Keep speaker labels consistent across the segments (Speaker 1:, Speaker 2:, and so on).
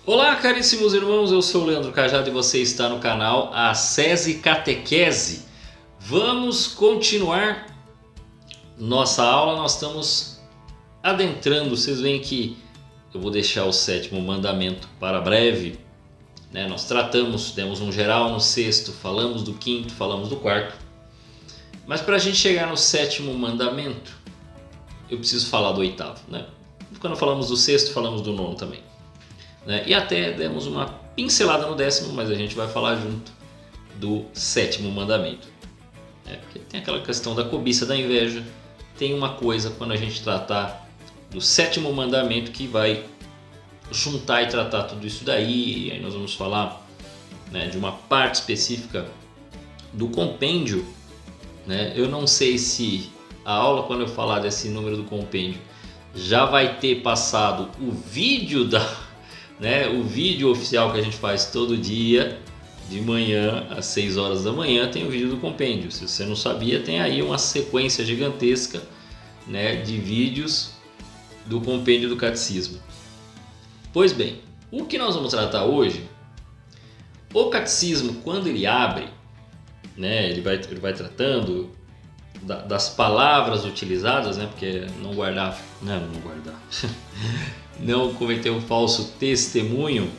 Speaker 1: Olá, caríssimos irmãos, eu sou o Leandro Cajado e você está no canal Ascese Catequese. Vamos continuar nossa aula, nós estamos adentrando, vocês veem que eu vou deixar o sétimo mandamento para breve, né? Nós demos um geral no sexto, falamos do quinto, falamos do quarto, mas para a gente chegar no sétimo mandamento, eu preciso falar do oitavo, né? Quando falamos do sexto, falamos do nono também. E até demos uma pincelada no décimo, mas a gente vai falar junto do sétimo mandamento. Porque tem aquela questão da cobiça, da inveja. Tem uma coisa quando a gente tratar do sétimo mandamento que vai juntar e tratar tudo isso daí. E aí nós vamos falar, de uma parte específica do compêndio. Eu não sei se a aula, quando eu falar desse número do compêndio, já vai ter passado o vídeo o vídeo oficial que a gente faz todo dia de manhã às 6 horas da manhã, tem o vídeo do compêndio. Se você não sabia, tem aí uma sequência gigantesca de vídeos do compêndio do catecismo. Pois bem, o que nós vamos tratar hoje, o catecismo, quando ele abre, ele vai tratando das palavras utilizadas, porque não cometer um falso testemunho.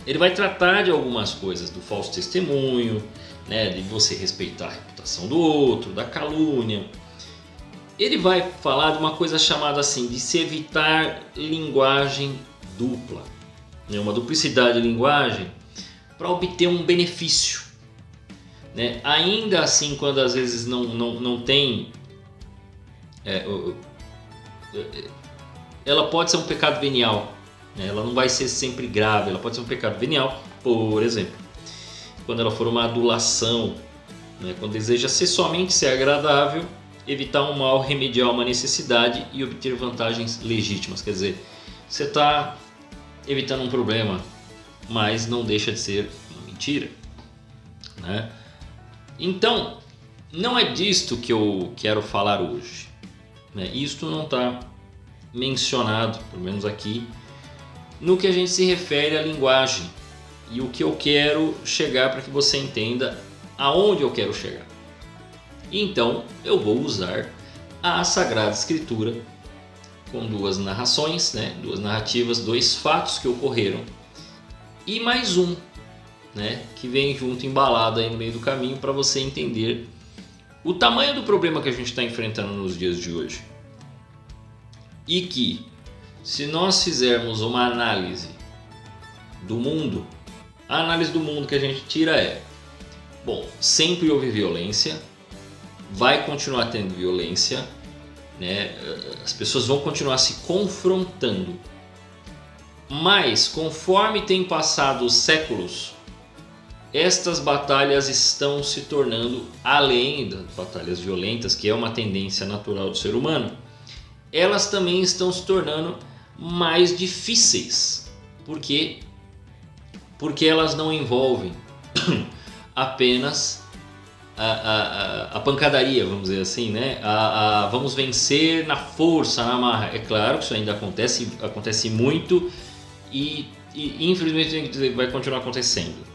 Speaker 1: Ele vai tratar de algumas coisas, do falso testemunho, de você respeitar a reputação do outro, da calúnia. Ele vai falar de uma coisa chamada assim, de se evitar linguagem dupla, uma duplicidade de linguagem para obter um benefício. Ainda assim, quando às vezes não tem, ela pode ser um pecado venial, ela não vai ser sempre grave, ela pode ser um pecado venial, por exemplo, quando ela for uma adulação, quando deseja somente ser agradável, evitar um mal, remediar uma necessidade e obter vantagens legítimas. Quer dizer, você está evitando um problema, mas não deixa de ser uma mentira. Então, não é disto que eu quero falar hoje. Isto não está mencionado, pelo menos aqui, no que a gente se refere à linguagem e o que eu quero chegar para que você entenda aonde eu quero chegar. Então, eu vou usar a Sagrada Escritura com duas narrações, duas narrativas, dois fatos que ocorreram e mais um, que vem junto, embalado aí no meio do caminho, para você entender o tamanho do problema que a gente está enfrentando nos dias de hoje. E que, se nós fizermos uma análise do mundo, a análise do mundo que a gente tira sempre houve violência, vai continuar tendo violência, as pessoas vão continuar se confrontando, mas conforme tem passado os séculos, estas batalhas estão se tornando, além das batalhas violentas, que é uma tendência natural do ser humano, elas também estão se tornando mais difíceis. Por quê? Porque elas não envolvem apenas a pancadaria, vamos dizer assim, vamos vencer na força, na marra. É claro que isso ainda acontece muito e infelizmente vai continuar acontecendo.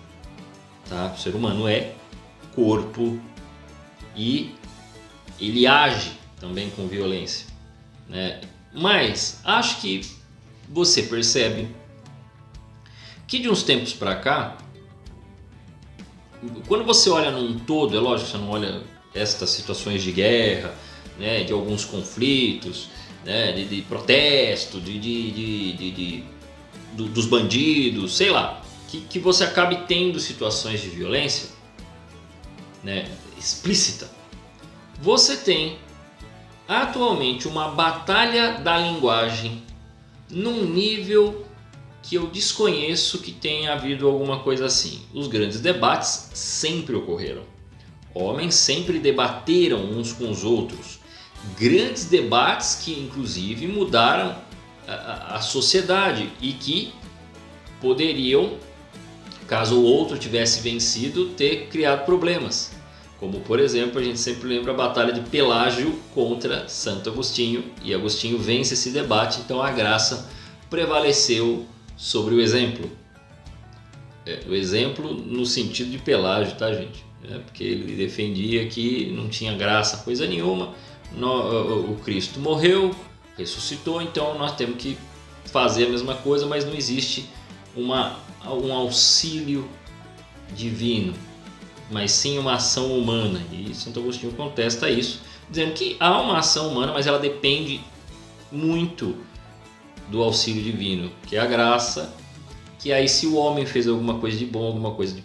Speaker 1: O ser humano é corpo e ele age também com violência. Mas acho que você percebe que de uns tempos para cá, quando você olha num todo, é lógico que você não olha estas situações de guerra, de alguns conflitos, de protesto, dos bandidos, sei lá, que você acabe tendo situações de violência explícita. Você tem atualmente uma batalha da linguagem num nível que eu desconheço que tenha havido alguma coisa assim. Os grandes debates sempre ocorreram. Homens sempre debateram uns com os outros. Grandes debates que inclusive mudaram a sociedade e que poderiam, caso o outro tivesse vencido, ter criado problemas. Como, por exemplo, a gente sempre lembra a batalha de Pelágio contra Santo Agostinho, e Agostinho vence esse debate, então a graça prevaleceu sobre o exemplo. O exemplo no sentido de Pelágio, tá, gente? Porque ele defendia que não tinha graça coisa nenhuma, o Cristo morreu, ressuscitou, então nós temos que fazer a mesma coisa, mas não existe um auxílio divino, mas sim uma ação humana. E Santo Agostinho contesta isso, dizendo que há uma ação humana, mas ela depende muito do auxílio divino, que é a graça, que aí se o homem fez alguma coisa de bom, alguma coisa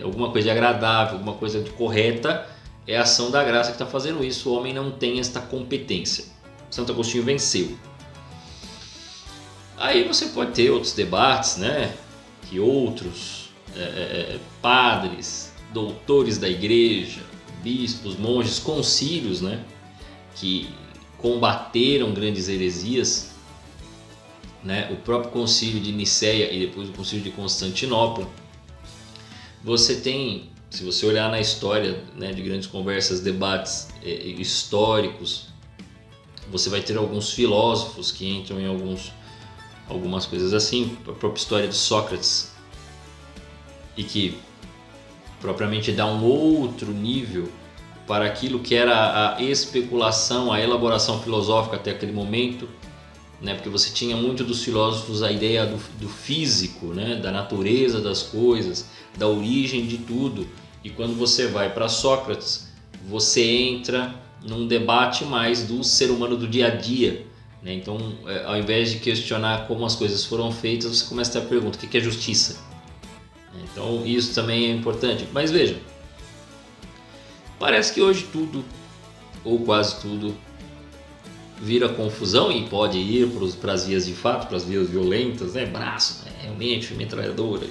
Speaker 1: alguma coisa de agradável, alguma coisa de correta, é a ação da graça que está fazendo isso. O homem não tem esta competência. Santo Agostinho venceu. Aí você pode ter outros debates, né? Que outros padres, doutores da igreja, bispos, monges, concílios, né? Que combateram grandes heresias, né? O próprio concílio de Nicéia e depois o concílio de Constantinopla. Você tem, se você olhar na história, né, de grandes conversas, debates históricos, você vai ter alguns filósofos que entram em algumas coisas assim, a própria história de Sócrates, e que propriamente dá um outro nível para aquilo que era a especulação, a elaboração filosófica até aquele momento, né? Porque você tinha muito dos filósofos a ideia do físico, né? Da natureza das coisas, da origem de tudo, e quando você vai para Sócrates, você entra num debate mais do ser humano do dia a dia, né? Então, ao invés de questionar como as coisas foram feitas, você começa a ter a pergunta: o que é justiça? Então isso também é importante. Mas veja, parece que hoje tudo, ou quase tudo, vira confusão e pode ir para as vias de fato, para as vias violentas, né? Braço, realmente, metralhadora,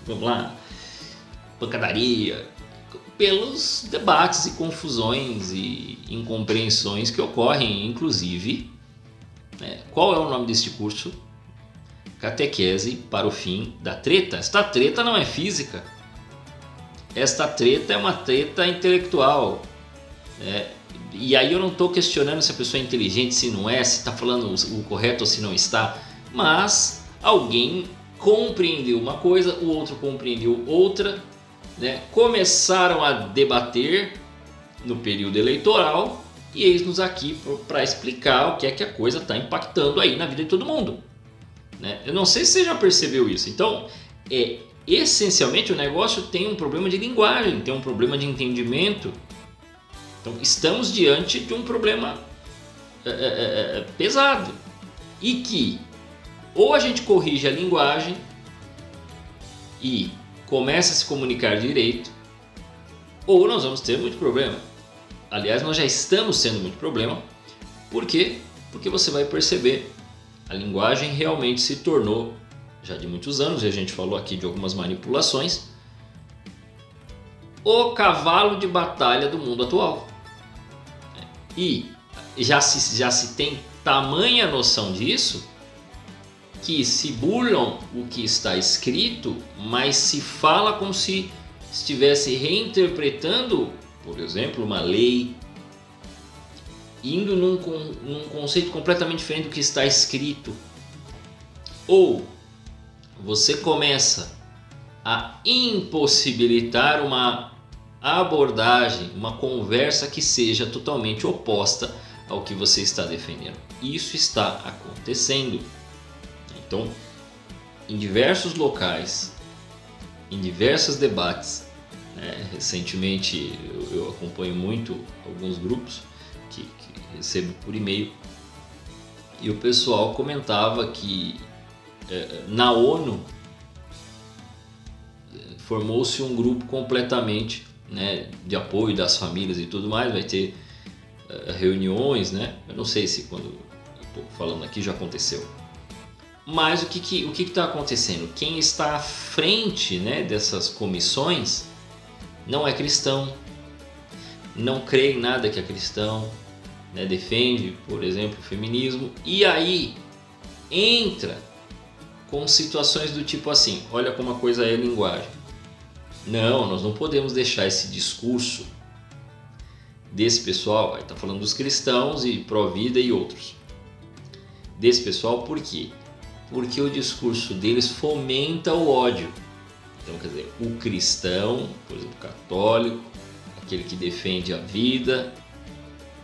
Speaker 1: vamos lá, pancadaria, pelos debates e confusões e incompreensões que ocorrem, inclusive, né? Qual é o nome deste curso? Catequese para o fim da treta. Esta treta não é física, esta treta é uma treta intelectual, né? E aí eu não estou questionando se a pessoa é inteligente, se não é, se está falando o correto ou se não está, mas alguém compreendeu uma coisa, o outro compreendeu outra, né? Começaram a debater no período eleitoral e eis-nos aqui para explicar o que é que a coisa está impactando aí na vida de todo mundo, né? Eu não sei se você já percebeu isso. Então, essencialmente o negócio tem um problema de linguagem, tem um problema de entendimento. Então, estamos diante de um problema pesado e que ou a gente corrige a linguagem e começa a se comunicar direito, ou nós vamos ter muito problema. Aliás, nós já estamos tendo muito problema. Por quê? Porque você vai perceber, a linguagem realmente se tornou, já de muitos anos, e a gente falou aqui de algumas manipulações, o cavalo de batalha do mundo atual. E já se tem tamanha noção disso que se burlam o que está escrito, mas se fala como se estivesse reinterpretando, por exemplo, uma lei, indo num conceito completamente diferente do que está escrito. Ou você começa a impossibilitar uma abordagem, uma conversa que seja totalmente oposta ao que você está defendendo. Isso está acontecendo. Então, em diversos locais, em diversos debates, né? Recentemente eu acompanho muito alguns grupos que recebo por e-mail, e o pessoal comentava que na ONU formou-se um grupo completamente, né, de apoio das famílias e tudo mais. Vai ter reuniões, né? Eu não sei se quando eu estou falando aqui já aconteceu, mas o que está acontecendo? Quem está à frente, né, dessas comissões não é cristão, não crê em nada que é cristão, né? Defende, por exemplo, o feminismo, e aí entra com situações do tipo assim: olha como a coisa é linguagem. Não, nós não podemos deixar esse discurso desse pessoal, aí está falando dos cristãos e pró-vida e outros, desse pessoal, por quê? porque o discurso deles fomenta o ódio. Então, quer dizer, o cristão, por exemplo, católico, aquele que defende a vida,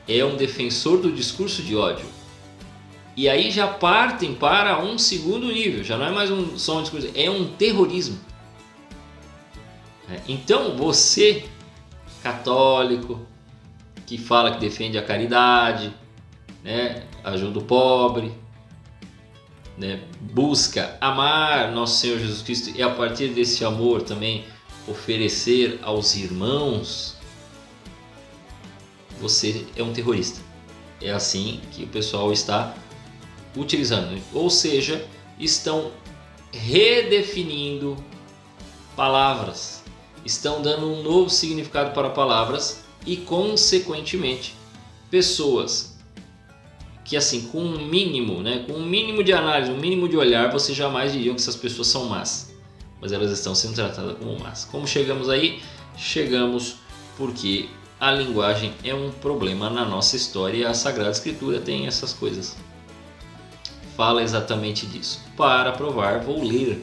Speaker 1: é um defensor do discurso de ódio. E aí já partem para um segundo nível, já não é mais só um discurso, é um terrorismo. Então você, católico, que fala que defende a caridade, né, ajuda o pobre, né, busca amar nosso Senhor Jesus Cristo e a partir desse amor também oferecer aos irmãos, você é um terrorista. É assim que o pessoal está utilizando, ou seja, estão redefinindo palavras, estão dando um novo significado para palavras e, consequentemente, pessoas que, assim, com um mínimo, né, com um mínimo de análise, um mínimo de olhar, você jamais diria que essas pessoas são más, mas elas estão sendo tratadas como más. Como chegamos aí? Chegamos porque a linguagem é um problema na nossa história e a Sagrada Escritura tem essas coisas. Fala exatamente disso. Para provar, vou ler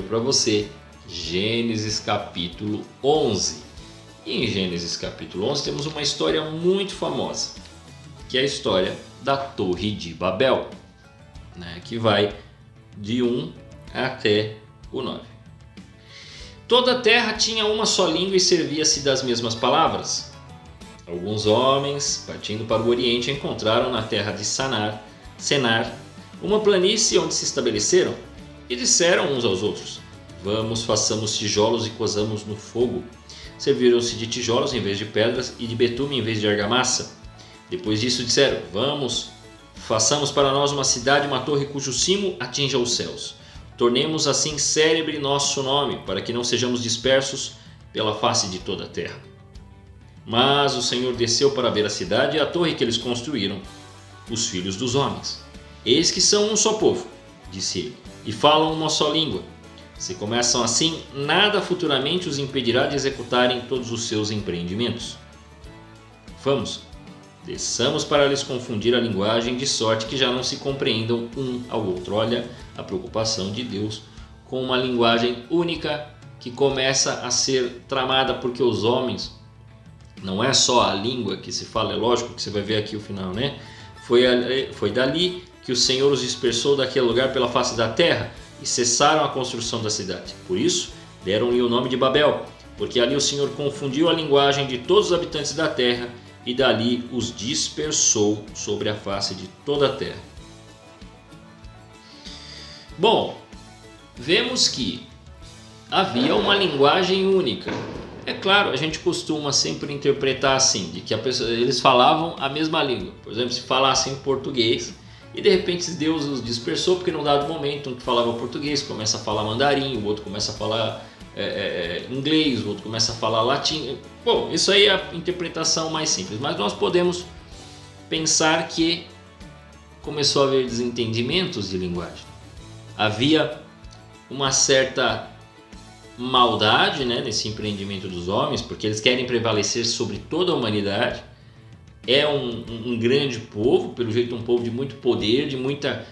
Speaker 1: para você Gênesis capítulo 11. E em Gênesis capítulo 11 temos uma história muito famosa, que é a história da Torre de Babel, né, que vai de 1 até o 9. Toda a terra tinha uma só língua e servia-se das mesmas palavras. Alguns homens, partindo para o Oriente, encontraram na terra de Senar uma planície onde se estabeleceram e disseram uns aos outros: vamos, façamos tijolos e cozamos no fogo. Serviram-se de tijolos em vez de pedras e de betume em vez de argamassa. Depois disso disseram: vamos, façamos para nós uma cidade, uma torre cujo cimo atinja os céus. Tornemos assim célebre nosso nome, para que não sejamos dispersos pela face de toda a terra. Mas o Senhor desceu para ver a cidade e a torre que eles construíram, os filhos dos homens. Eis que são um só povo, disse ele, e falam uma só língua. Se começam assim, nada futuramente os impedirá de executarem todos os seus empreendimentos. Vamos, desçamos para lhes confundir a linguagem, de sorte que já não se compreendam um ao outro. Olha a preocupação de Deus com uma linguagem única que começa a ser tramada, porque os homens, não é só a língua que se fala, é lógico que você vai ver aqui o final, né? Foi dali que o Senhor os dispersou daquele lugar pela face da terra e cessaram a construção da cidade. Por isso, deram-lhe o nome de Babel, porque ali o Senhor confundiu a linguagem de todos os habitantes da terra e dali os dispersou sobre a face de toda a terra. Bom, vemos que havia uma linguagem única. É claro, a gente costuma sempre interpretar assim, de que eles falavam a mesma língua. Por exemplo, se falassem português e de repente Deus os dispersou, porque num dado momento um que falava português começa a falar mandarim, o outro começa a falar inglês, o outro começa a falar latim. Bom, isso aí é a interpretação mais simples, mas nós podemos pensar que começou a haver desentendimentos de linguagem. Havia uma certa maldade, né, nesse empreendimento dos homens, porque eles querem prevalecer sobre toda a humanidade. É um grande povo, pelo jeito um povo de muito poder, de muita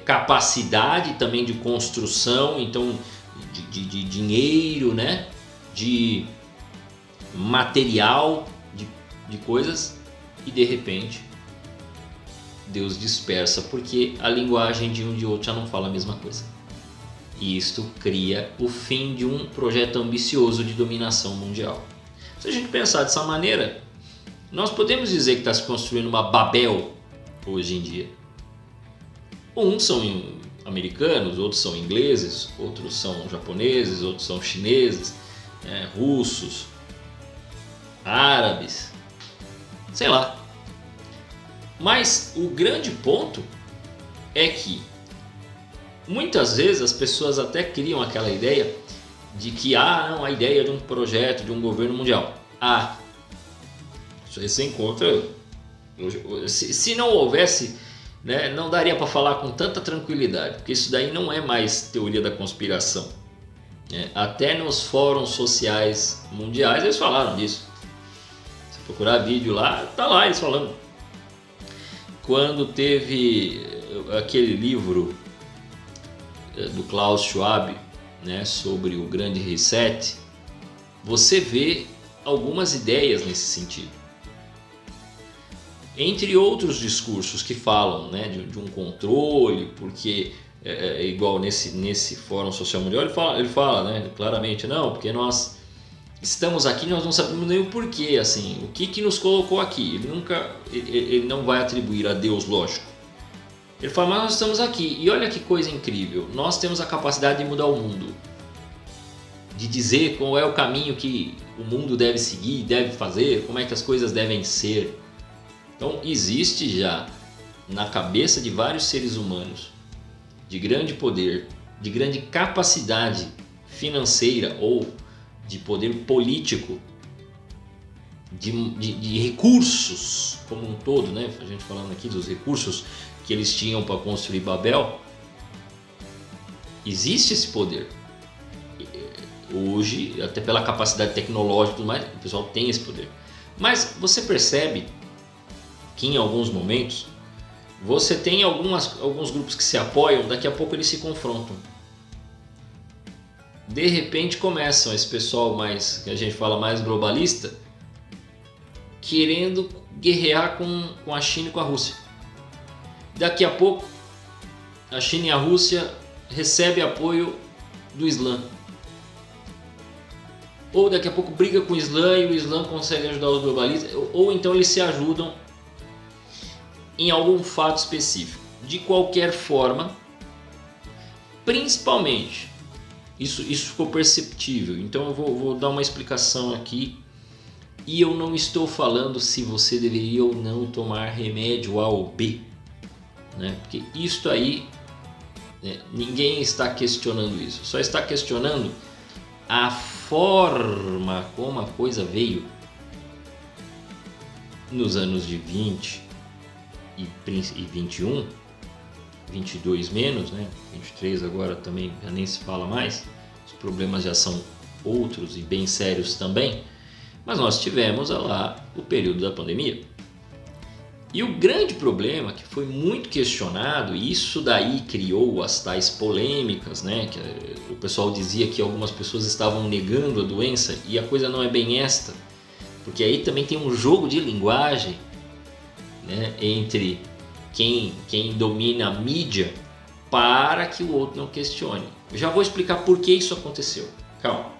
Speaker 1: capacidade também de construção, então de dinheiro, né, de material, de coisas, e de repente Deus dispersa, porque a linguagem de um de outro já não fala a mesma coisa. E isto cria o fim de um projeto ambicioso de dominação mundial. Se a gente pensar dessa maneira, nós podemos dizer que está se construindo uma Babel hoje em dia. Uns são americanos, outros são ingleses, outros são japoneses, outros são chineses, russos, árabes, sei lá. Mas o grande ponto é que muitas vezes as pessoas até criam aquela ideia de que a ideia de um projeto, de um governo mundial. Isso aí você encontra. Se não houvesse, né, não daria para falar com tanta tranquilidade, porque isso daí não é mais teoria da conspiração. Até nos fóruns sociais mundiais eles falaram disso. Se procurar vídeo lá, tá lá eles falando. Quando teve aquele livro do Klaus Schwab, né, sobre o grande reset, você vê algumas ideias nesse sentido. Entre outros discursos que falam, né, de um controle, porque igual nesse Fórum Social Mundial ele fala, né, claramente, não, porque nós estamos aqui, nós não sabemos nem o porquê, assim, o que nos colocou aqui. Ele não vai atribuir a Deus, lógico. Ele fala, mas nós estamos aqui, e olha que coisa incrível, nós temos a capacidade de mudar o mundo, de dizer qual é o caminho que o mundo deve seguir, deve fazer, como é que as coisas devem ser. Então existe já na cabeça de vários seres humanos de grande poder, de grande capacidade financeira ou de poder político, de recursos como um todo, né? A gente falando aqui dos recursos que eles tinham para construir Babel, existe esse poder. Hoje, até pela capacidade tecnológica e tudo mais, o pessoal tem esse poder. Mas você percebe que em alguns momentos você tem alguns grupos que se apoiam, daqui a pouco eles se confrontam. De repente começam esse pessoal mais, que a gente fala mais globalista, querendo guerrear com a China e com a Rússia. Daqui a pouco a China e a Rússia recebem apoio do Islã. Ou daqui a pouco briga com o Islã e o Islã consegue ajudar os globalistas. Ou então eles se ajudam em algum fato específico. De qualquer forma, principalmente, isso ficou perceptível. Então eu vou dar uma explicação aqui. E eu não estou falando se você deveria ou não tomar remédio A ou B, né? Porque isso aí, né, ninguém está questionando isso. Só está questionando a forma como a coisa veio nos anos de 20 e 21, 22 menos, né? 23 agora também já nem se fala mais. Os problemas já são outros e bem sérios também. Mas nós tivemos lá o período da pandemia. E o grande problema, que foi muito questionado, e isso daí criou as tais polêmicas, né? Que o pessoal dizia que algumas pessoas estavam negando a doença, e a coisa não é bem esta, porque aí também tem um jogo de linguagem, né, entre quem domina a mídia para que o outro não questione. Eu já vou explicar por que isso aconteceu. Calma.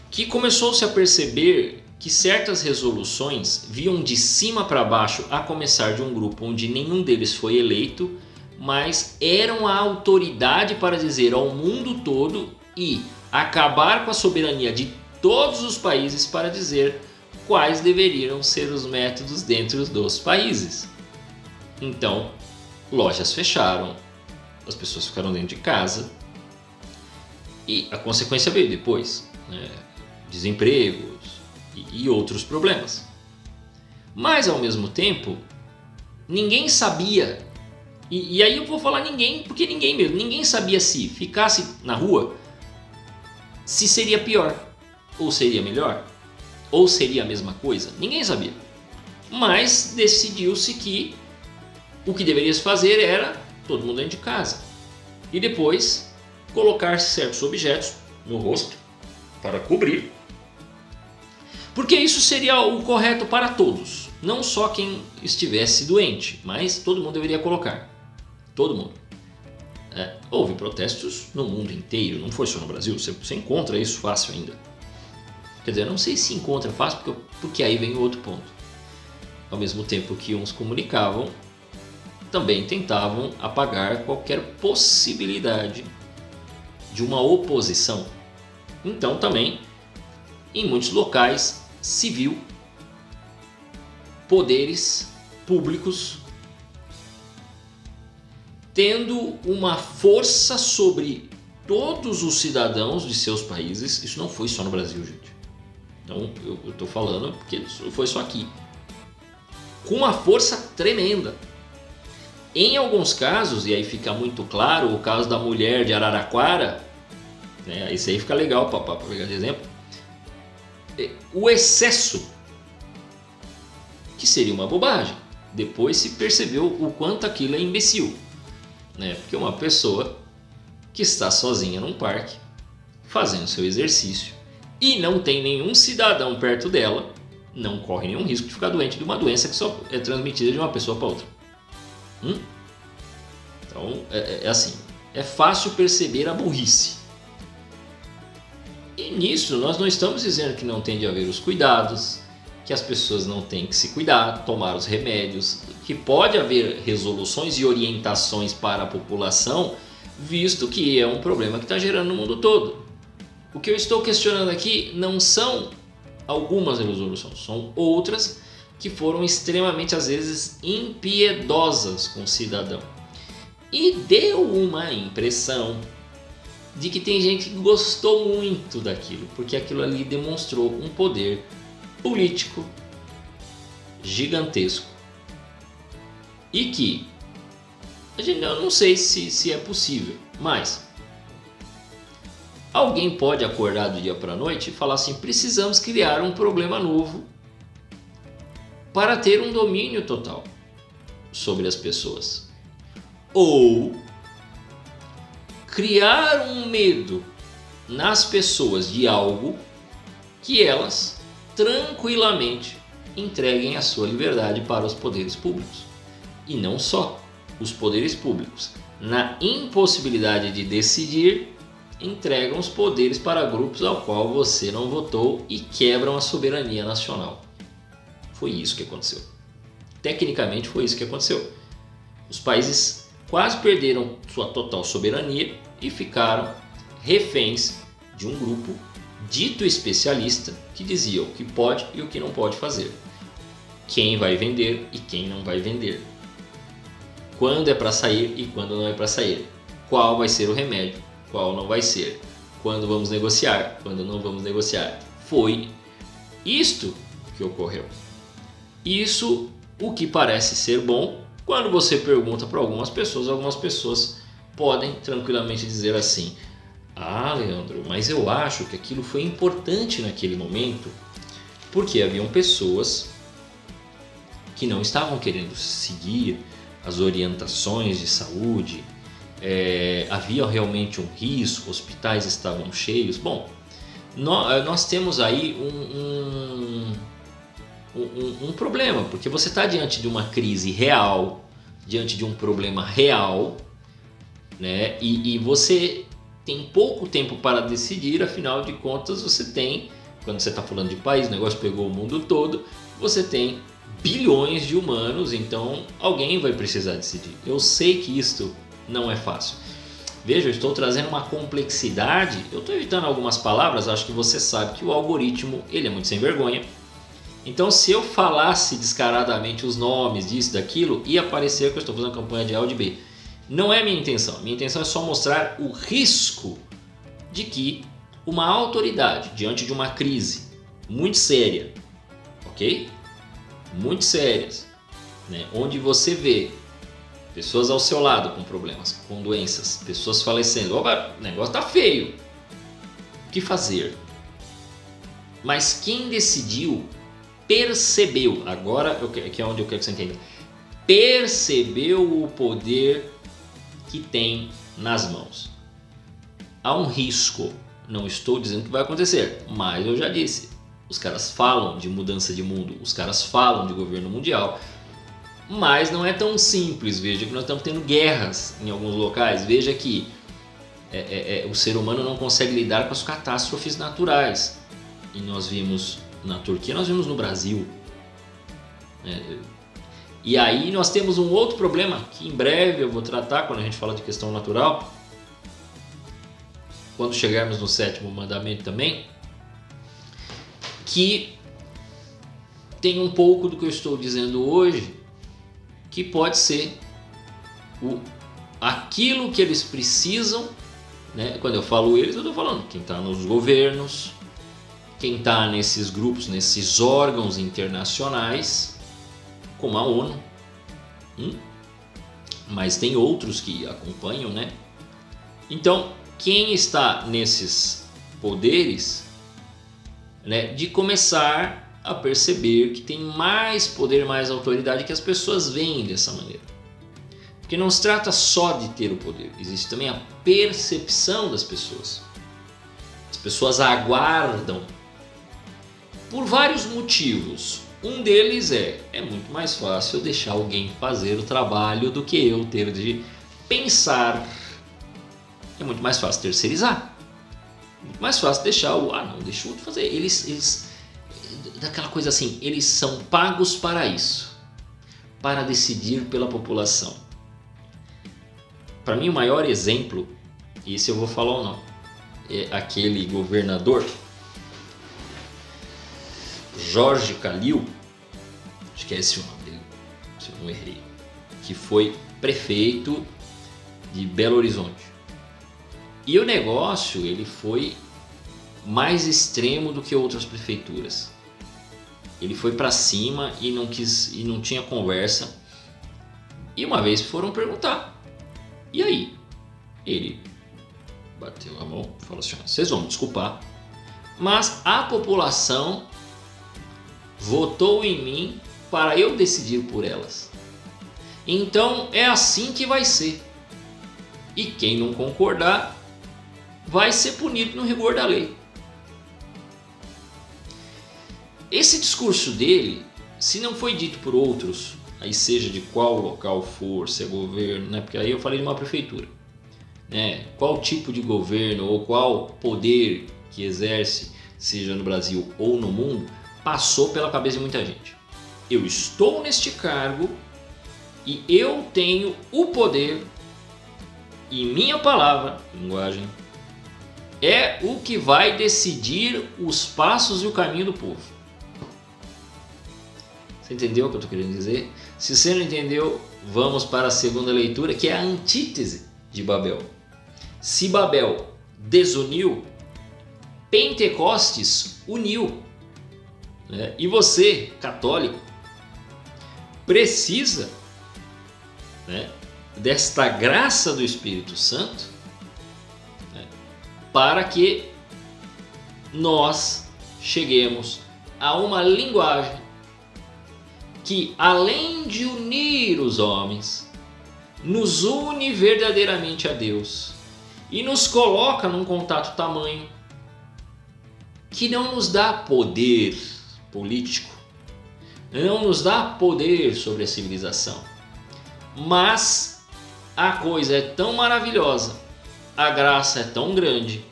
Speaker 1: Que começou-se a perceber que certas resoluções vinham de cima para baixo, a começar de um grupo onde nenhum deles foi eleito, mas eram a autoridade para dizer ao mundo todo e acabar com a soberania de todos os países para dizer quais deveriam ser os métodos dentro dos países. Então, lojas fecharam, as pessoas ficaram dentro de casa e a consequência veio depois, né? Desempregos e outros problemas. Mas ao mesmo tempo, ninguém sabia, e aí eu vou falar ninguém, porque ninguém sabia se ficasse na rua, se seria pior, ou seria melhor, ou seria a mesma coisa, ninguém sabia. Mas decidiu-se que o que deveria se fazer era todo mundo dentro de casa, e depois colocar certos objetos no rosto para cobrir, porque isso seria o correto para todos, não só quem estivesse doente, mas todo mundo deveria colocar, todo mundo. Houve protestos no mundo inteiro, não foi só no Brasil, você encontra isso fácil ainda. Quer dizer, eu não sei se encontra fácil, porque aí vem o outro ponto. Ao mesmo tempo que uns comunicavam, também tentavam apagar qualquer possibilidade de uma oposição. Então também, em muitos locais, se viu poderes públicos tendo uma força sobre todos os cidadãos de seus países. Isso não foi só no Brasil, gente. Então eu estou falando porque foi só aqui. Com uma força tremenda. Em alguns casos, e aí fica muito claro, o caso da mulher de Araraquara, né, esse aí fica legal para pegar de exemplo. O excesso, que seria uma bobagem, Depois se percebeu o quanto aquilo é imbecil, né? Porque uma pessoa que está sozinha num parque, fazendo seu exercício, e não tem nenhum cidadão perto dela, não corre nenhum risco de ficar doente de uma doença que só é transmitida de uma pessoa para outra. Então, é assim, é fácil perceber a burrice. E nisso nós não estamos dizendo que não tem de haver os cuidados, que as pessoas não têm que se cuidar, tomar os remédios, que pode haver resoluções e orientações para a população, visto que é um problema que está gerando no mundo todo. O que eu estou questionando aqui não são algumas resoluções, são outras que foram extremamente, às vezes, impiedosas com o cidadão. E deu uma impressão de que tem gente que gostou muito daquilo, porque aquilo ali demonstrou um poder político gigantesco e que eu não sei se é possível, mas alguém pode acordar do dia para a noite e falar assim: precisamos criar um problema novo para ter um domínio total sobre as pessoas, ou criar um medo nas pessoas de algo que elas tranquilamente entreguem a sua liberdade para os poderes públicos. E não só os poderes públicos, na impossibilidade de decidir, entregam os poderes para grupos ao qual você não votou e quebram a soberania nacional. Foi isso que aconteceu. Tecnicamente foi isso que aconteceu. Os países quase perderam sua total soberania e ficaram reféns de um grupo dito especialista que dizia o que pode e o que não pode fazer, quem vai vender e quem não vai vender, quando é para sair e quando não é para sair, qual vai ser o remédio, qual não vai ser, quando vamos negociar, quando não vamos negociar. Foi isto que ocorreu. Isso, o que parece ser bom, quando você pergunta para algumas pessoas podem tranquilamente dizer assim: ah, Leandro, mas eu acho que aquilo foi importante naquele momento porque haviam pessoas que não estavam querendo seguir as orientações de saúde, havia realmente um risco, hospitais estavam cheios. Bom, nós temos aí um problema, porque você está diante de uma crise real, diante de um problema real, né? E você tem pouco tempo para decidir, afinal de contas você tem, quando você está falando de país, o negócio pegou o mundo todo, você tem bilhões de humanos, então alguém vai precisar decidir. Eu sei que isto não é fácil. Veja, eu estou trazendo uma complexidade, eu estou evitando algumas palavras, acho que você sabe que o algoritmo ele é muito sem vergonha. Então se eu falasse descaradamente os nomes disso, daquilo, ia aparecer que eu estou fazendo campanha de A ou de B. Não é minha intenção é só mostrar o risco de que uma autoridade, diante de uma crise muito séria, ok? Muito sérias, né? Onde você vê pessoas ao seu lado com problemas, com doenças, pessoas falecendo, opa, o negócio tá feio, o que fazer? Mas quem decidiu, percebeu, agora que é onde eu quero que você entenda, percebeu o poder que tem nas mãos. Há um risco, não estou dizendo que vai acontecer, mas eu já disse, os caras falam de mudança de mundo, os caras falam de governo mundial, mas não é tão simples. Veja que nós estamos tendo guerras em alguns locais, veja que o ser humano não consegue lidar com as catástrofes naturais, e nós vimos na Turquia, nós vimos no Brasil, e aí nós temos um outro problema que em breve eu vou tratar quando a gente fala de questão natural, quando chegarmos no 7º mandamento também, que tem um pouco do que eu estou dizendo hoje, que pode ser aquilo que eles precisam, né? Quando eu falo eles, eu estou falando quem está nos governos, quem está nesses grupos, nesses órgãos internacionais, como a ONU, mas tem outros que acompanham, né? Então, quem está nesses poderes, né, de começar a perceber que tem mais poder, mais autoridade, que as pessoas veem dessa maneira. Porque não se trata só de ter o poder, existe também a percepção das pessoas. As pessoas aguardam por vários motivos. Um deles é muito mais fácil deixar alguém fazer o trabalho do que eu ter de pensar. É muito mais fácil terceirizar. Muito mais fácil deixar deixa o outro fazer. Eles daquela coisa assim, eles são pagos para isso, para decidir pela população. Para mim o maior exemplo, e esse eu vou falar ou não, é aquele governador Jorge Calil, acho que é esse o nome dele, se eu não errei, que foi prefeito de Belo Horizonte. E o negócio ele foi mais extremo do que outras prefeituras. Ele foi para cima e não tinha conversa. E uma vez foram perguntar: e aí? Ele bateu a mão e falou assim: vocês vão me desculpar, mas a população votou em mim para eu decidir por elas. Então é assim que vai ser. E quem não concordar vai ser punido no rigor da lei. Esse discurso dele, se não foi dito por outros, aí seja de qual local for, se é governo, né? Porque aí eu falei de uma prefeitura, né? Qual tipo de governo ou qual poder que exerce, seja no Brasil ou no mundo, passou pela cabeça de muita gente. Eu estou neste cargo e eu tenho o poder e minha palavra, linguagem, é o que vai decidir os passos e o caminho do povo. Você entendeu o que eu estou querendo dizer? Se você não entendeu, vamos para a segunda leitura, que é a antítese de Babel. Se Babel desuniu, Pentecostes uniu. Né? E você, católico, precisa, né, desta graça do Espírito Santo, né, para que nós cheguemos a uma linguagem que, além de unir os homens, nos une verdadeiramente a Deus e nos coloca num contato tamanho que não nos dá poder político, não nos dá poder sobre a civilização, mas a coisa é tão maravilhosa, a graça é tão grande,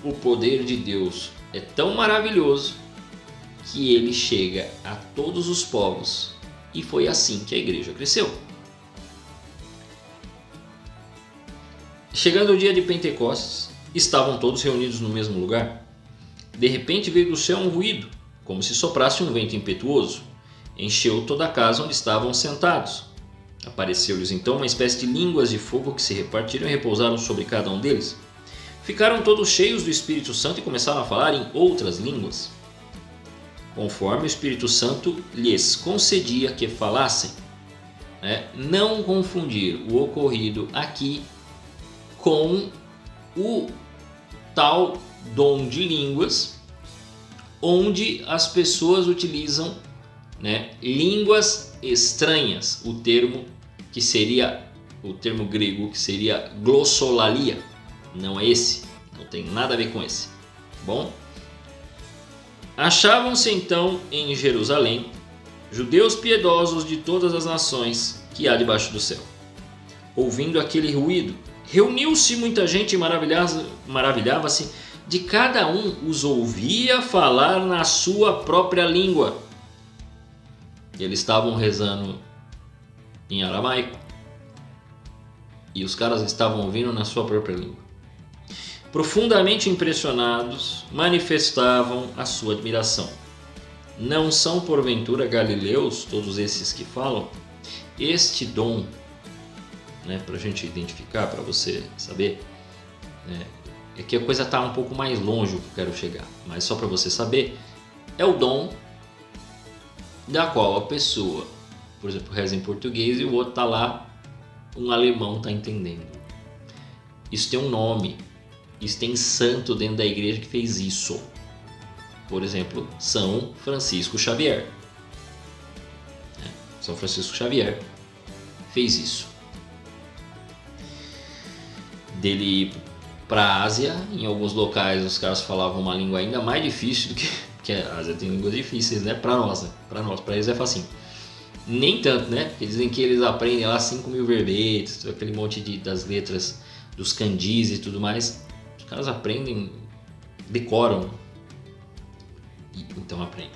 Speaker 1: o poder de Deus é tão maravilhoso que ele chega a todos os povos, e foi assim que a igreja cresceu. Chegando o dia de Pentecostes, estavam todos reunidos no mesmo lugar. De repente veio do céu um ruído, como se soprasse um vento impetuoso. Encheu toda a casa onde estavam sentados. Apareceu-lhes então uma espécie de línguas de fogo que se repartiram e repousaram sobre cada um deles. Ficaram todos cheios do Espírito Santo e começaram a falar em outras línguas, conforme o Espírito Santo lhes concedia que falassem. Não confundir o ocorrido aqui com o tal dom de línguas, onde as pessoas utilizam, línguas estranhas, o termo grego que seria glossolalia. Não é esse, não tem nada a ver com esse. Bom, achavam-se então em Jerusalém judeus piedosos de todas as nações que há debaixo do céu. Ouvindo aquele ruído, reuniu-se muita gente e maravilhava-se de cada um os ouvia falar na sua própria língua. Eles estavam rezando em aramaico e os caras estavam ouvindo na sua própria língua. Profundamente impressionados, manifestavam a sua admiração. Não são porventura galileus todos esses que falam? Este dom, para a gente identificar, para você saber, é que a coisa está um pouco mais longe do que eu quero chegar, mas só para você saber, é o dom da qual a pessoa, por exemplo, reza em português e o outro está lá, um alemão está entendendo. Isso tem um nome. Isso tem santo dentro da igreja que fez isso. por exemplo, São Francisco Xavier. São Francisco Xavier fez isso. Dele ir para a Ásia, em alguns locais os caras falavam uma língua ainda mais difícil do que a Ásia tem línguas difíceis, né? Para nós, para eles é facinho. Nem tanto, né? Porque dizem que eles aprendem lá 5.000 verbetes, aquele monte das letras dos kanjis e tudo mais. Os caras aprendem, decoram, então aprendem.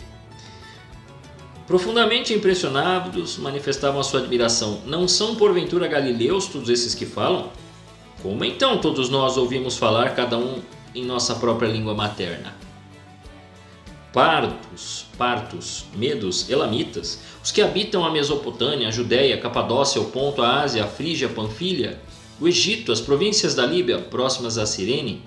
Speaker 1: Profundamente impressionados, manifestavam a sua admiração. Não são porventura galileus todos esses que falam? Como então todos nós ouvimos falar, cada um em nossa própria língua materna? Partos, medos, elamitas, os que habitam a Mesopotâmia, a Judéia, a Capadócia, o Ponto, a Ásia, a Frígia, a Panfilha, o Egito, as províncias da Líbia, próximas a Cirene,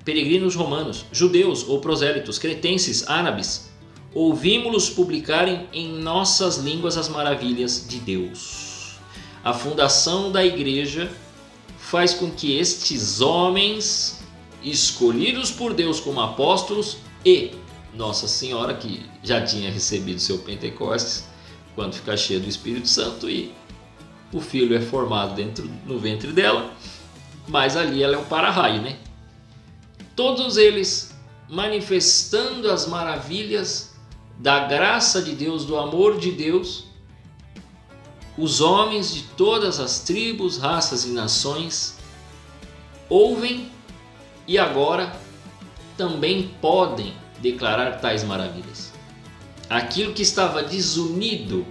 Speaker 1: peregrinos romanos, judeus ou prosélitos, cretenses, árabes, ouvimos-los publicarem em nossas línguas as maravilhas de Deus. A fundação da igreja faz com que estes homens, escolhidos por Deus como apóstolos, e Nossa Senhora, que já tinha recebido seu Pentecostes, quando ficar cheia do Espírito Santo, e o filho é formado no ventre dela, mas ali ela é um para-raio, né? Todos eles manifestando as maravilhas da graça de Deus, do amor de Deus, os homens de todas as tribos, raças e nações ouvem e agora também podem declarar tais maravilhas. Aquilo que estava desunido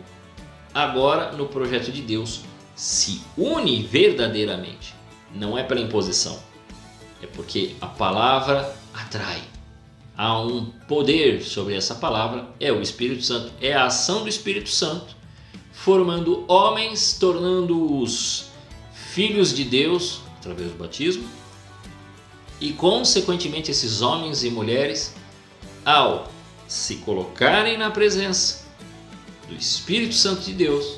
Speaker 1: agora no projeto de Deus se une verdadeiramente. Não é pela imposição, é porque a palavra atrai. Há um poder sobre essa palavra, é o Espírito Santo, é a ação do Espírito Santo, formando homens, tornando-os filhos de Deus através do batismo, e consequentemente esses homens e mulheres, ao se colocarem na presença do Espírito Santo de Deus,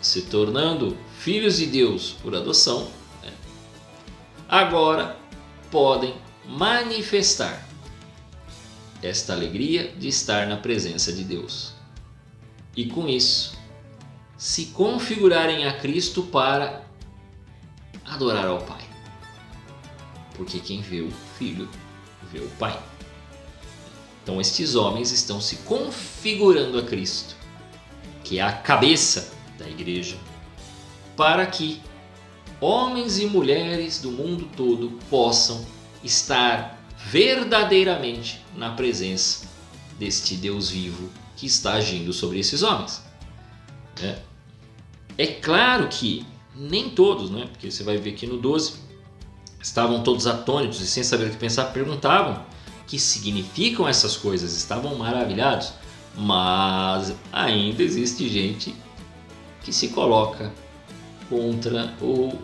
Speaker 1: se tornando filhos de Deus por adoção, agora podem manifestar esta alegria de estar na presença de Deus. E com isso, se configurarem a Cristo para adorar ao Pai. Porque quem vê o Filho, vê o Pai. Então estes homens estão se configurando a Cristo, que é a cabeça da igreja, para que homens e mulheres do mundo todo possam estar verdadeiramente na presença deste Deus vivo que está agindo sobre esses homens. É claro que nem todos, né? Porque você vai ver aqui no 12, estavam todos atônitos e sem saber o que pensar, perguntavam o que significam essas coisas, estavam maravilhados, mas ainda existe gente que se coloca contra ou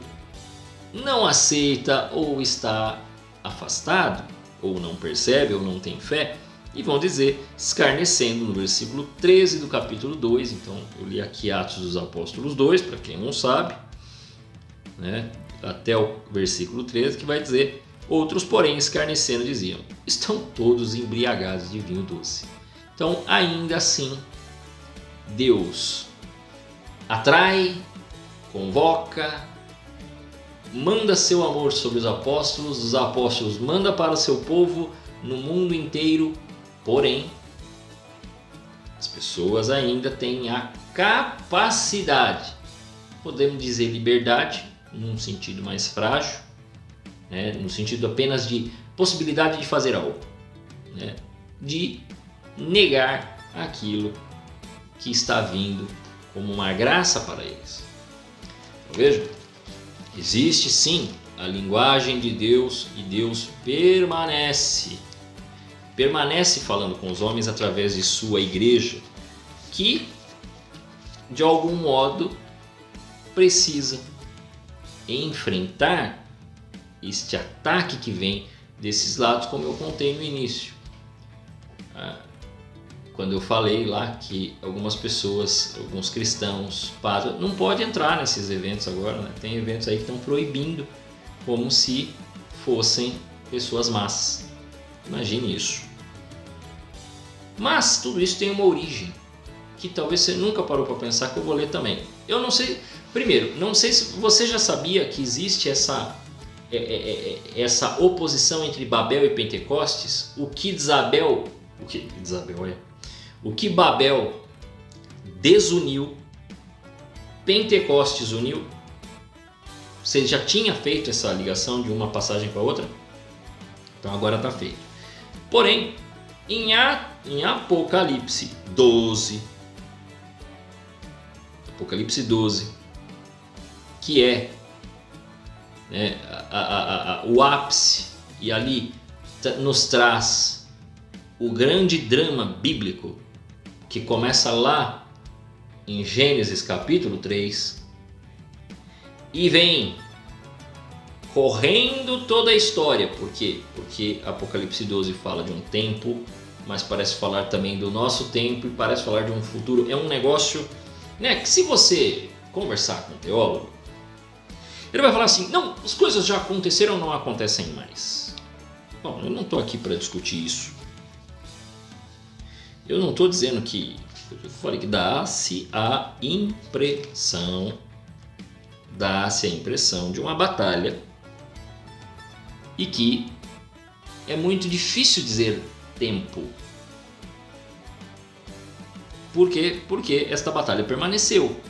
Speaker 1: não aceita ou está afastado ou não percebe ou não tem fé, e vão dizer, escarnecendo no versículo 13 do capítulo 2, então eu li aqui Atos dos Apóstolos 2, para quem não sabe, né? Até o versículo 13, que vai dizer, outros porém escarnecendo diziam, estão todos embriagados de vinho doce. Então ainda assim, Deus atrai, convoca, manda seu amor sobre os apóstolos mandam para o seu povo no mundo inteiro, porém, as pessoas ainda têm a capacidade, podemos dizer liberdade, num sentido mais frágil, né? No sentido apenas de possibilidade de fazer algo, né? De negar aquilo que está vindo como uma graça para eles. Então, vejam, existe sim a linguagem de Deus e Deus permanece falando com os homens através de sua igreja, que de algum modo precisa enfrentar este ataque que vem desses lados, como eu contei no início, quando eu falei lá que algumas pessoas, alguns cristãos, padres, não podem entrar nesses eventos agora, né? Tem eventos aí que estão proibindo, como se fossem pessoas más. Imagine isso. Mas tudo isso tem uma origem que talvez você nunca parou para pensar, que eu vou ler também. Eu não sei, primeiro, não sei se você já sabia que existe essa oposição entre Babel e Pentecostes. O que Babel desuniu, Pentecostes uniu. Você já tinha feito essa ligação de uma passagem para outra? Então agora está feito. Porém, em Apocalipse 12, que é, né, o ápice, e ali nos traz o grande drama bíblico que começa lá em Gênesis capítulo 3 e vem correndo toda a história. Por quê? Porque Apocalipse 12 fala de um tempo, mas parece falar também do nosso tempo e parece falar de um futuro. É um negócio, né, que se você conversar com um teólogo, ele vai falar assim: não, as coisas já aconteceram, não acontecem mais. Bom, eu não estou aqui para discutir isso. Eu não estou dizendo que... Eu falei que dá-se a impressão de uma batalha e que é muito difícil dizer tempo. Por quê? Porque esta batalha permaneceu.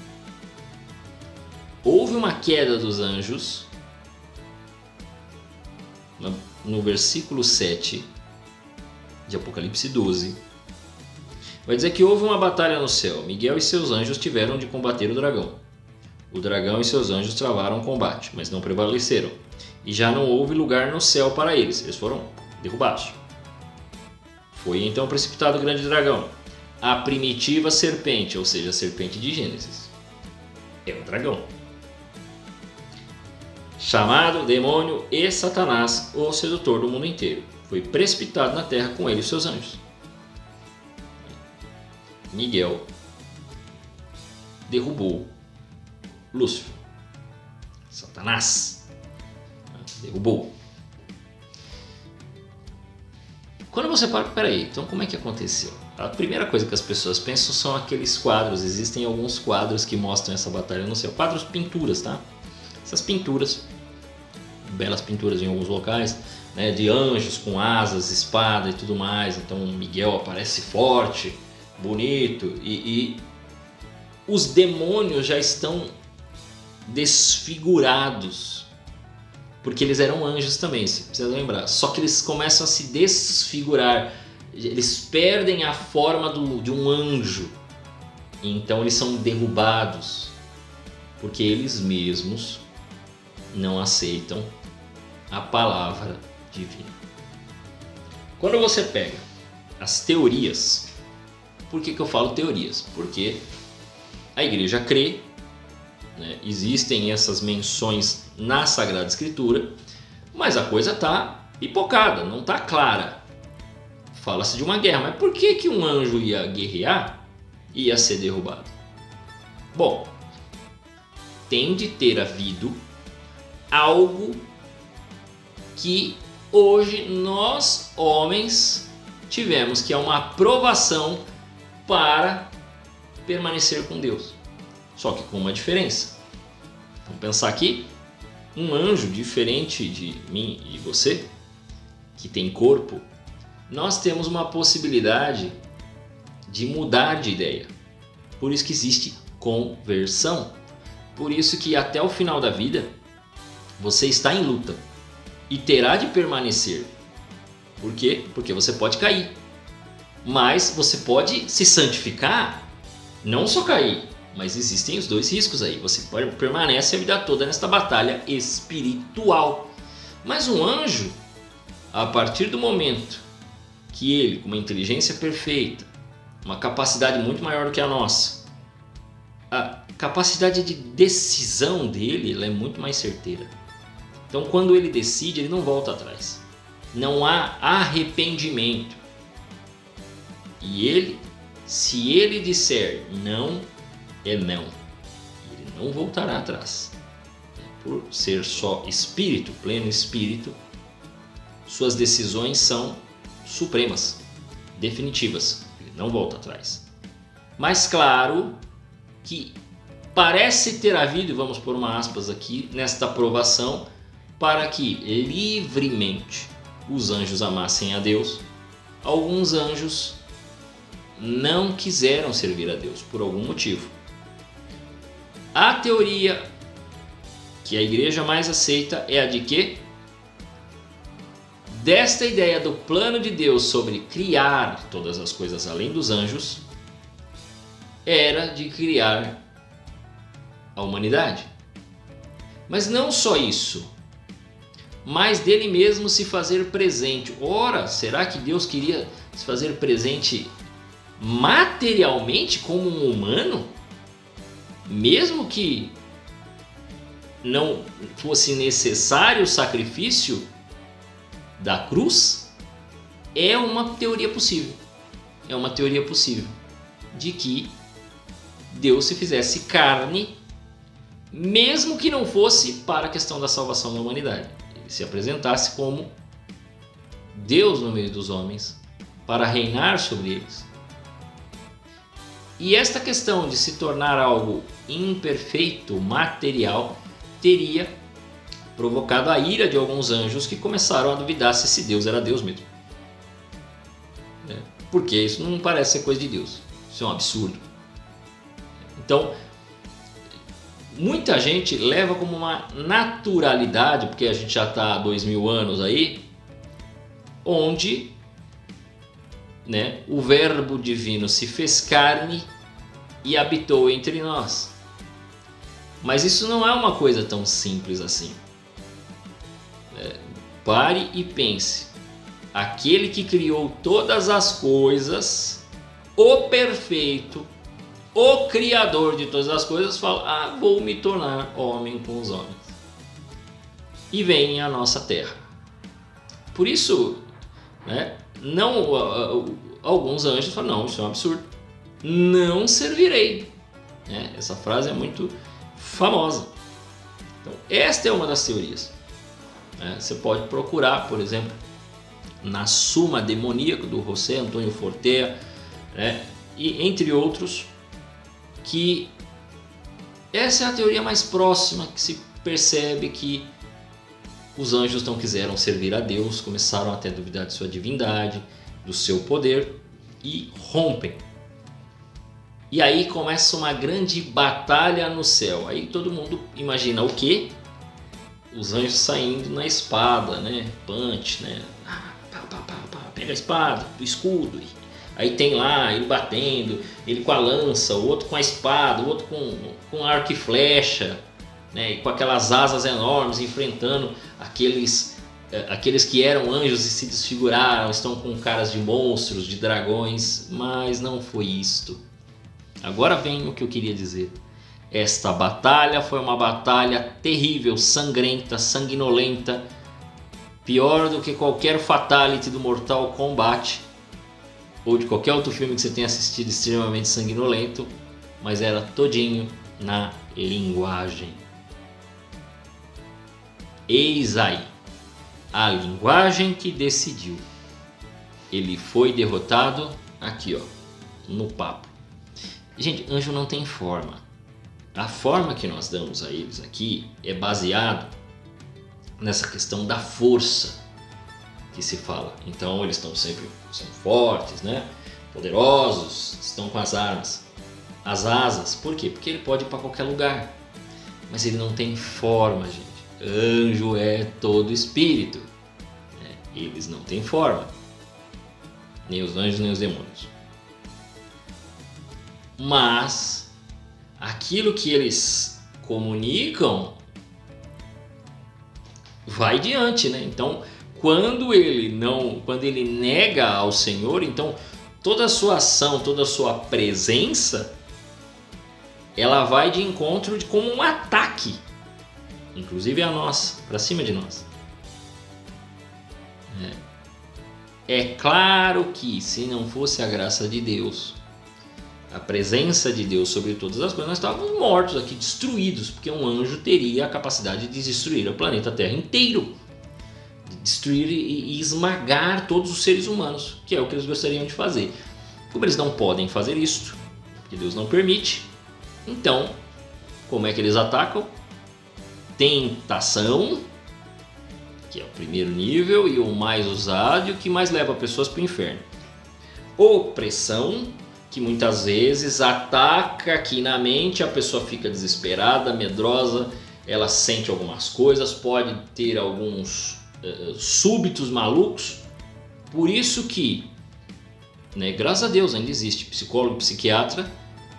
Speaker 1: Houve uma queda dos anjos no versículo 7 de Apocalipse 12. Vai dizer que houve uma batalha no céu. Miguel e seus anjos tiveram de combater o dragão. O dragão e seus anjos travaram o combate, mas não prevaleceram. E já não houve lugar no céu para eles. Eles foram derrubados. Foi então precipitado o grande dragão, a primitiva serpente, ou seja, a serpente de Gênesis. É o dragão. Chamado demônio e Satanás, o sedutor do mundo inteiro. Foi precipitado na terra com ele e seus anjos. Miguel derrubou Lúcifer. Satanás derrubou. Quando você para, peraí, então como é que aconteceu? A primeira coisa que as pessoas pensam são aqueles quadros. Existem alguns quadros que mostram essa batalha no céu. Quadros, pinturas, tá? Essas pinturas, belas pinturas em alguns locais, né, de anjos com asas, espada e tudo mais. Então Miguel aparece forte, bonito, e os demônios já estão desfigurados, porque eles eram anjos também, você precisa lembrar. Só que eles começam a se desfigurar, eles perdem a forma de um anjo, então eles são derrubados, porque eles mesmos não aceitam a palavra divina. Quando você pega as teorias, por que eu falo teorias? Porque a igreja crê, né, existem essas menções na Sagrada Escritura, mas a coisa está pipocada, não está clara. Fala-se de uma guerra, mas por que um anjo ia guerrear e ia ser derrubado? Bom, tem de ter havido algo que hoje nós, homens, tivemos, que é uma aprovação para permanecer com Deus. Só que com uma diferença. Vamos pensar aqui, um anjo diferente de mim e você, que tem corpo, nós temos uma possibilidade de mudar de ideia. Por isso que existe conversão. Por isso que até o final da vida você está em luta e terá de permanecer. Por quê? Porque você pode cair, mas você pode se santificar, não só cair, mas existem os dois riscos aí. Você permanece a vida toda nesta batalha espiritual. Mas um anjo, a partir do momento que ele, com uma inteligência perfeita, uma capacidade muito maior do que a nossa, a capacidade de decisão dele, ela é muito mais certeira. Então quando ele decide, ele não volta atrás. Não há arrependimento. E ele, se ele disser não, é não. Ele não voltará atrás. Por ser só espírito, pleno espírito, suas decisões são supremas, definitivas. Ele ele não volta atrás. Mas claro que parece ter havido, e vamos pôr uma aspas aqui, nesta aprovação, para que livremente os anjos amassem a Deus, alguns anjos não quiseram servir a Deus por algum motivo. A teoria que a igreja mais aceita é a de que desta ideia do plano de Deus sobre criar todas as coisas além dos anjos, era de criar a humanidade. Mas não só isso, mas dele mesmo se fazer presente. Ora, será que Deus queria se fazer presente materialmente como um humano? Mesmo que não fosse necessário o sacrifício da cruz? É uma teoria possível. É uma teoria possível de que Deus se fizesse carne, mesmo que não fosse para a questão da salvação da humanidade. Ele se apresentasse como Deus no meio dos homens, para reinar sobre eles. E esta questão de se tornar algo imperfeito, material, teria provocado a ira de alguns anjos que começaram a duvidar se esse Deus era Deus mesmo. Porque isso não parece ser coisa de Deus. Isso é um absurdo. Então, muita gente leva como uma naturalidade, porque a gente já está há 2000 anos aí, onde o verbo divino se fez carne e habitou entre nós. Mas isso não é uma coisa tão simples assim. Pare e pense. Aquele que criou todas as coisas, o perfeito, o criador de todas as coisas, fala: vou me tornar homem com os homens. E vem à nossa terra. Por isso, alguns anjos falam: não, isso é um absurdo. Não servirei. Essa frase é muito famosa. Então, esta é uma das teorias. Você pode procurar, por exemplo, na Suma Demoníaca do José Antônio Fortea, e entre outros, que essa é a teoria mais próxima que se percebe que os anjos não quiseram servir a Deus, começaram até a duvidar de sua divindade, do seu poder e rompem. E aí começa uma grande batalha no céu. Aí todo mundo imagina o quê? Os anjos saindo na espada, punch, pega a espada, o escudo. Aí tem lá ele batendo, ele com a lança, o outro com a espada, o outro com arco e flecha, e com aquelas asas enormes enfrentando aqueles que eram anjos e se desfiguraram, estão com caras de monstros, de dragões, mas não foi isto. Agora vem o que eu queria dizer. Esta batalha foi uma batalha terrível, sangrenta, sanguinolenta, pior do que qualquer fatality do Mortal Kombat ou de qualquer outro filme que você tenha assistido extremamente sanguinolento, mas era todinho na linguagem. Eis aí a linguagem que decidiu. Ele foi derrotado aqui, no papo. Gente, anjo não tem forma. A forma que nós damos a eles aqui é baseado nessa questão da força que se fala. Então eles são fortes, poderosos, estão com as armas, as asas. Por quê? Porque ele pode ir para qualquer lugar, mas ele não tem forma, gente. Anjo é todo espírito, eles não têm forma, nem os anjos nem os demônios. Mas aquilo que eles comunicam vai diante, Então, quando ele nega ao Senhor, então toda a sua ação, toda a sua presença, ela vai de encontro como um ataque, inclusive a nós, para cima de nós. É claro que se não fosse a graça de Deus, a presença de Deus sobre todas as coisas, nós estávamos mortos aqui, destruídos, porque um anjo teria a capacidade de destruir o planeta Terra inteiro, de destruir e esmagar todos os seres humanos, que é o que eles gostariam de fazer. Como eles não podem fazer isso, porque Deus não permite, então, como é que eles atacam? Tentação, que é o primeiro nível e o mais usado e o que mais leva pessoas para o inferno. Opressão, que muitas vezes ataca aqui na mente, a pessoa fica desesperada, medrosa, ela sente algumas coisas, pode ter alguns súbitos malucos. Por isso que, né, graças a Deus ainda existe psicólogo, psiquiatra,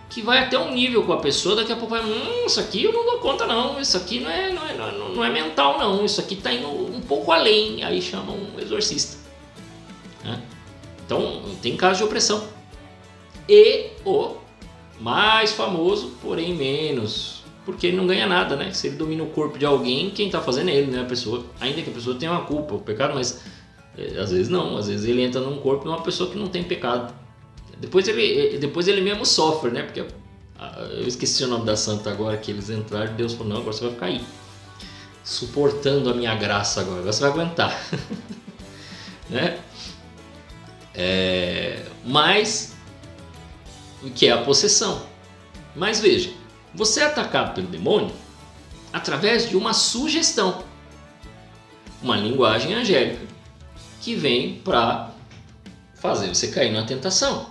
Speaker 1: que vai até um nível com a pessoa, daqui a pouco vai, isso aqui eu não dou conta não, isso aqui não é mental não, isso aqui está indo um pouco além, aí chama um exorcista. Né? Então tem casos de opressão. E o mais famoso, porém menos, porque ele não ganha nada, né? Se ele domina o corpo de alguém, quem está fazendo é ele, né? A pessoa, ainda que a pessoa tenha uma culpa, o pecado, mas às vezes não, às vezes ele entra num corpo de uma pessoa que não tem pecado. Depois ele mesmo sofre, né? Porque eu esqueci o nome da santa agora, que eles entraram, Deus falou, não, agora você vai ficar aí, suportando a minha graça agora você vai aguentar. Né? Mas o que é a possessão? Mas veja, você é atacado pelo demônio através de uma sugestão, uma linguagem angélica que vem para fazer você cair na tentação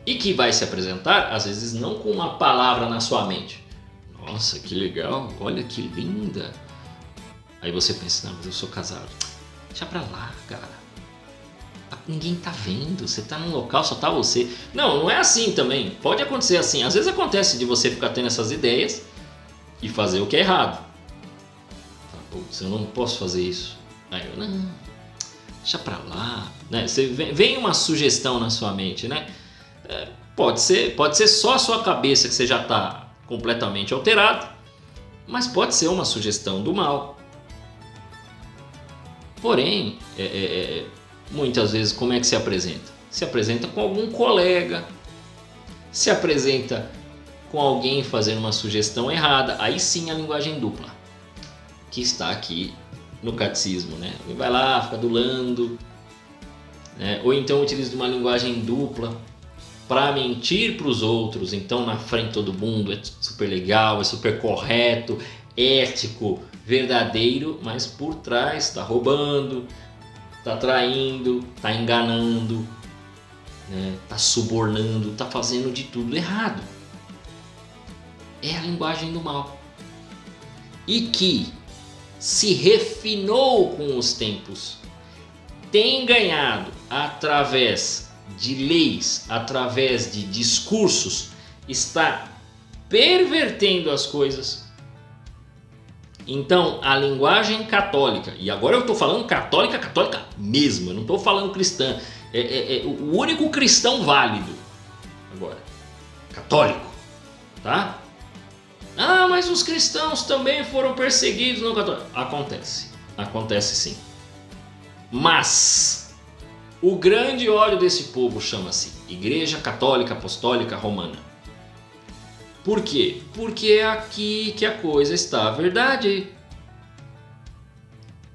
Speaker 1: e que vai se apresentar às vezes não com uma palavra na sua mente. Nossa, que legal, olha que linda. Aí você pensa, não, mas eu sou casado. Deixa pra lá, cara. Ninguém tá vendo, você tá num local, só tá você. Não é assim também. Pode acontecer assim. Às vezes acontece de você ficar tendo essas ideias e fazer o que é errado. Putz, eu não posso fazer isso. Aí eu, não, deixa pra lá. Né? Você vem uma sugestão na sua mente, né? Pode ser só a sua cabeça que você já tá completamente alterado, mas pode ser uma sugestão do mal. Porém, muitas vezes como é que se apresenta? Se apresenta com algum colega, se apresenta com alguém fazendo uma sugestão errada, aí sim a linguagem dupla, que está aqui no catecismo, né? Alguém vai lá, fica adulando, né? Ou então utiliza uma linguagem dupla para mentir para os outros, então na frente de todo mundo é super legal, é super correto, ético, verdadeiro, mas por trás está roubando, está traindo, está enganando, né? Está subornando, está fazendo de tudo errado. É a linguagem do mal. E que se refinou com os tempos, tem ganhado através de leis, através de discursos, está pervertendo as coisas. Então a linguagem católica, e agora eu estou falando católica mesmo, eu não estou falando cristã, o único cristão válido agora, católico, tá? Ah, mas os cristãos também foram perseguidos no católico. Acontece sim, mas o grande ódio desse povo chama-se Igreja Católica Apostólica Romana. Por quê? Porque é aqui que a coisa está a verdade.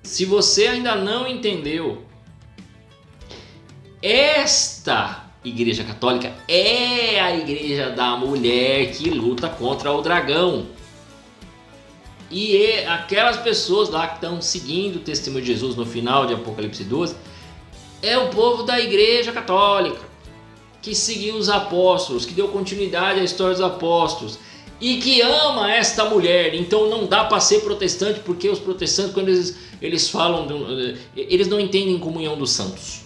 Speaker 1: Se você ainda não entendeu, esta Igreja Católica é a igreja da mulher que luta contra o dragão. E aquelas pessoas lá que estão seguindo o testemunho de Jesus no final de Apocalipse 12, é o povo da Igreja Católica, que seguiu os apóstolos, que deu continuidade à história dos apóstolos e que ama esta mulher. Então não dá para ser protestante, porque os protestantes, quando eles falam, eles não entendem comunhão dos santos,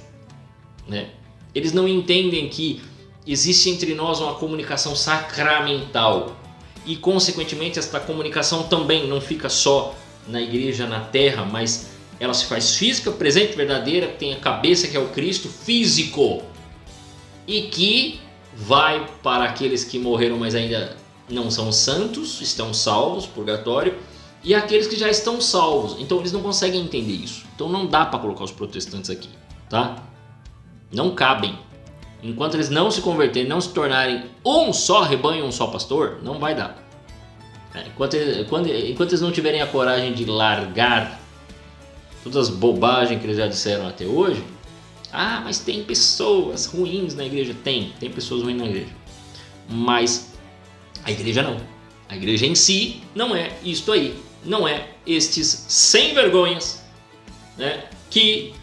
Speaker 1: né? Eles não entendem que existe entre nós uma comunicação sacramental e consequentemente esta comunicação também não fica só na igreja, na terra, mas ela se faz física, presente, verdadeira, tem a cabeça que é o Cristo físico e que vai para aqueles que morreram mas ainda não são santos, estão salvos, purgatório, e aqueles que já estão salvos. Então eles não conseguem entender isso. Então não dá para colocar os protestantes aqui, tá? Não cabem. Enquanto eles não se converterem, não se tornarem um só rebanho, um só pastor, não vai dar. Enquanto eles não tiverem a coragem de largar todas as bobagens que eles já disseram até hoje, Ah, mas tem pessoas ruins na igreja. Tem pessoas ruins na igreja. Mas a igreja não. A igreja em si não é isto aí. Não é estes sem vergonhas, né, que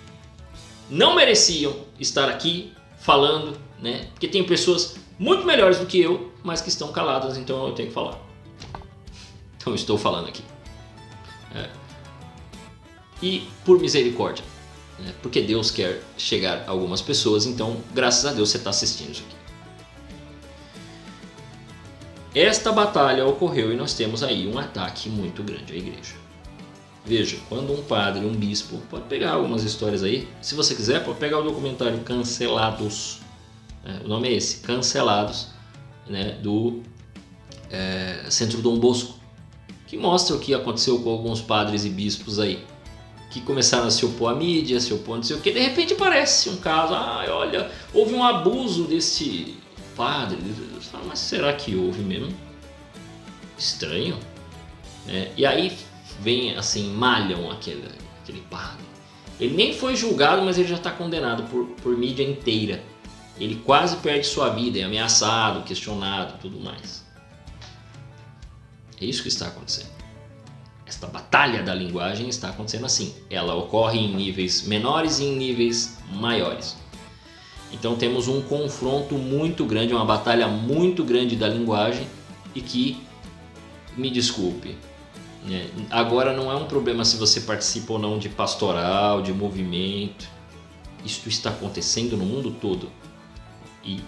Speaker 1: não mereciam estar aqui falando, né, porque tem pessoas muito melhores do que eu, mas que estão caladas, então eu tenho que falar. Então eu estou falando aqui. E por misericórdia, né, porque Deus quer chegar a algumas pessoas, então graças a Deus você está assistindo isso aqui. Esta batalha ocorreu e nós temos aí um ataque muito grande à igreja. Veja, quando um padre, um bispo, pode pegar algumas histórias aí, se você quiser, pode pegar o documentário Cancelados, o nome é esse, Cancelados, né, do Centro Dom Bosco, que mostra o que aconteceu com alguns padres e bispos aí, que começaram a se opor à mídia, se opor a não sei o que, de repente aparece um caso, olha, houve um abuso deste padre, mas será que houve mesmo? Estranho, né? E aí vem assim, malham aquele padre. Ele nem foi julgado, mas ele já está condenado por mídia inteira. Ele quase perde sua vida, é ameaçado, questionado, tudo mais. É isso que está acontecendo. Esta batalha da linguagem está acontecendo assim. Ela ocorre em níveis menores e em níveis maiores. Então temos um confronto muito grande, uma batalha muito grande da linguagem e que, me desculpe, né, agora não é um problema se você participa ou não de pastoral, de movimento. Isto está acontecendo no mundo todo. E,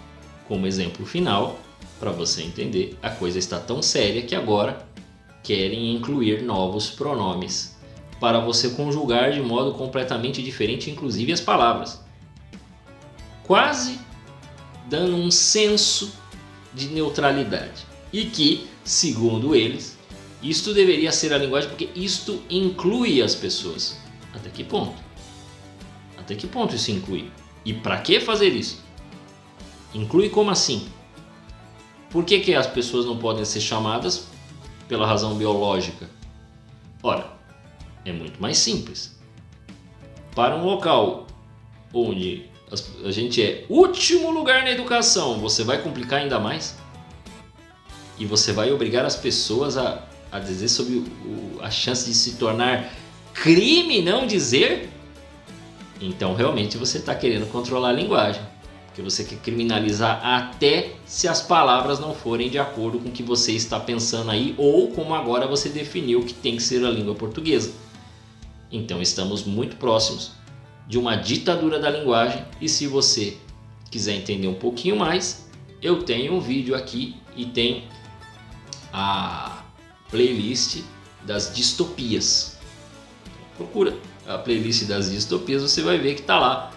Speaker 1: como exemplo final, para você entender, a coisa está tão séria que agora querem incluir novos pronomes para você conjugar de modo completamente diferente, inclusive as palavras. Quase dando um senso de neutralidade. E que, segundo eles, isto deveria ser a linguagem porque isto inclui as pessoas. Até que ponto? Até que ponto isso inclui? E para que fazer isso? Inclui como assim? Por que as pessoas não podem ser chamadas pela razão biológica? Ora, é muito mais simples. Para um local onde a gente é último lugar na educação, você vai complicar ainda mais? E você vai obrigar as pessoas a dizer sobre a chance de se tornar crime não dizer? Então realmente você está querendo controlar a linguagem. Porque você quer criminalizar até se as palavras não forem de acordo com o que você está pensando aí ou como agora você definiu que tem que ser a língua portuguesa. Então estamos muito próximos de uma ditadura da linguagem e se você quiser entender um pouquinho mais, eu tenho um vídeo aqui e tem a playlist das distopias. Procura a playlist das distopias, você vai ver que está lá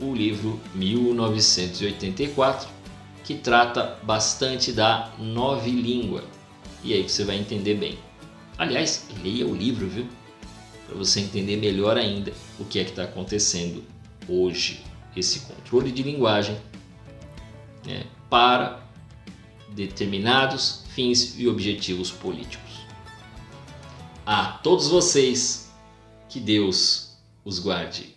Speaker 1: o livro 1984, que trata bastante da novilíngua. E aí você vai entender bem. Aliás, leia o livro, viu? Para você entender melhor ainda o que é que está acontecendo hoje. Esse controle de linguagem, né, para determinados fins e objetivos políticos. A todos vocês, que Deus os guarde.